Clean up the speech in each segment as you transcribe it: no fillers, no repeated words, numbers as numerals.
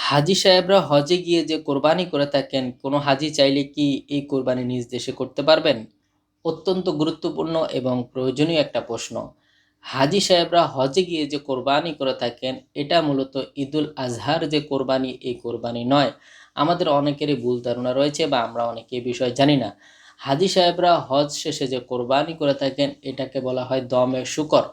হাজী সাহেবরা হজে গিয়ে যে কোরবানি করে থাকেন, কোনো হাজী চাইলে কি এই কোরবানি নিজ দেশে করতে পারবেন? অত্যন্ত গুরুত্বপূর্ণ এবং প্রয়োজনীয় একটা প্রশ্ন। হাজী সাহেবরা হজে গিয়ে যে কোরবানি করে থাকেন, এটা মূলত ঈদুল আজহার যে কোরবানি, এই কোরবানি নয়। আমাদের অনেকেরই ভুল ধারণা রয়েছে বা আমরা অনেকে এই বিষয়ে জানি না। হাজী সাহেবরা হজ শেষে যে কোরবানি করে থাকেন, এটাকে বলা হয় দমে শুকর।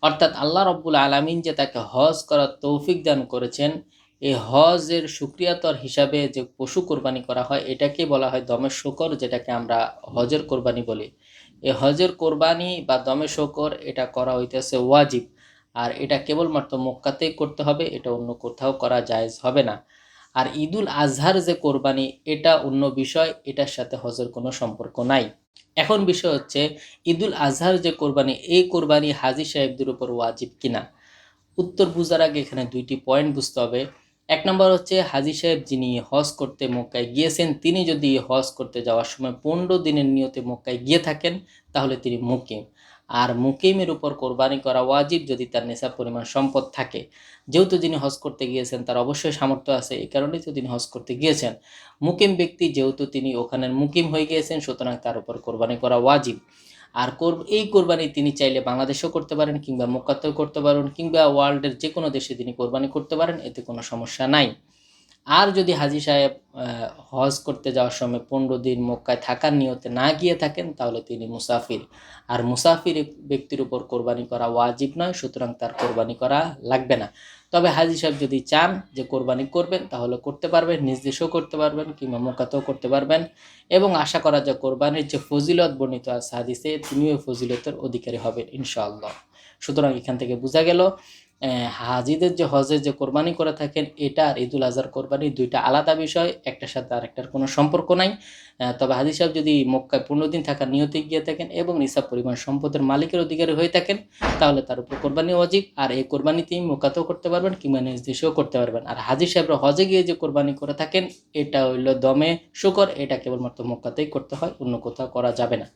অর্থাৎ আল্লাহ রব্বুল আলামিন যে তাকে হজ করার তৌফিক দান করেছেন, এই হজের শুকরিয়াতর হিসাবে যে পশু কোরবানি করা হয় এটাকে বলা হয় দমে শূকর, যেটাকে আমরা হজের কোরবানি বলি। এই হজের কোরবানি বা দমে শূকর এটা করা হইতেছে ওয়াজিব। আর এটা কেবলমাত্র মক্কাতেই করতে হবে, এটা অন্য কোথাও করা জায়েজ হবে না। আর ঈদুল আজহার যে কোরবানি এটা অন্য বিষয়, এটার সাথে হজের কোনো সম্পর্ক নাই। এখন বিষয় হচ্ছে ঈদুল আজহার যে কোরবানি, এই কোরবানি হাজী সাহেবদের উপর ওয়াজিব কিনা। উত্তর বুঝার আগে এখানে দুইটি পয়েন্ট বুঝতে হবে। এক নম্বর হচ্ছে হাজী সাহেব যিনি হজ করতে মক্কায় গিয়েছেন, তিনি যদি হজ করতে যাওয়ার সময় 15 দিনের নিয়তে মক্কায় গিয়ে থাকেন, তাহলে তিনি মুকিম। আর মুকিমের উপর কোরবানি করা ওয়াজিব যদি তার নেশাব পরিমাণ সম্পদ থাকে। যেহেতু যিনি হজ করতে গিয়েছেন তার অবশ্যই সামর্থ্য আছে, এই কারণেই তো তিনি হজ করতে গিয়েছেন। মুকিম ব্যক্তি যেহেতু তিনি ওখানের মুকিম হয়ে গিয়েছেন, সুতরাং তার উপর কোরবানি করা ওয়াজিব। আর এই কোরবানি তিনি চাইলে বাংলাদেশেও করতে পারেন, কিংবা মক্কাতেও করতে পারেন, কিংবা ওয়ার্ল্ডের যে কোনো দেশে তিনি কোরবানি করতে পারেন, এতে কোনো সমস্যা নাই। আর যদি হাজী সাহেব হজ করতে যাওয়ার সময় 15 দিন মক্কায় থাকার নিয়তে না গিয়ে থাকেন, তাহলে তিনি মুসাফির। আর মুসাফির ব্যক্তির উপর কোরবানি করা ওয়াজিব নয়, সুতরাং তার কোরবানি করা লাগবে না। তবে হাজী সাহেব যদি চান যে কোরবানি করবেন, তাহলে করতে পারবেন, নিজ দেশেও করতে পারবেন, কিংবা মক্কাতেও করতে পারবেন। এবং আশা করা যায় কোরবানির যে ফজিলত বর্ণিত আছে হাদিসে, তিনিও ফজিলতের অধিকারী হবেন ইনশাআল্লাহ। সুতরাং এখান থেকে বোঝা গেল হাজিদের যে হজে যে কোরবানি করে থাকেন, এটা আর ঈদুল আজহার কোরবানি দুইটা আলাদা বিষয়, একটার সাথে আরেকটার কোনো সম্পর্ক নাই। তবে হাজী সাহেব যদি মক্কায় 15 দিন থাকার নিয়তে গিয়ে থাকেন এবং নিসাব পরিমাণ সম্পদের মালিকের অধিকারী হয়ে থাকেন, তাহলে তার উপর কোরবানি ওয়াজিব। আর এই কোরবানি তিনি মক্কাতেও করতে পারবেন, কিংবা নিজ দেশেও করতে পারবেন। আর হাজী সাহেবরা হজে গিয়ে যে কোরবানি করে থাকেন, এটা হইল দমে শুকর, এটা কেবলমাত্র মক্কাতেই করতে হয়, অন্য কোথাও করা যাবে না।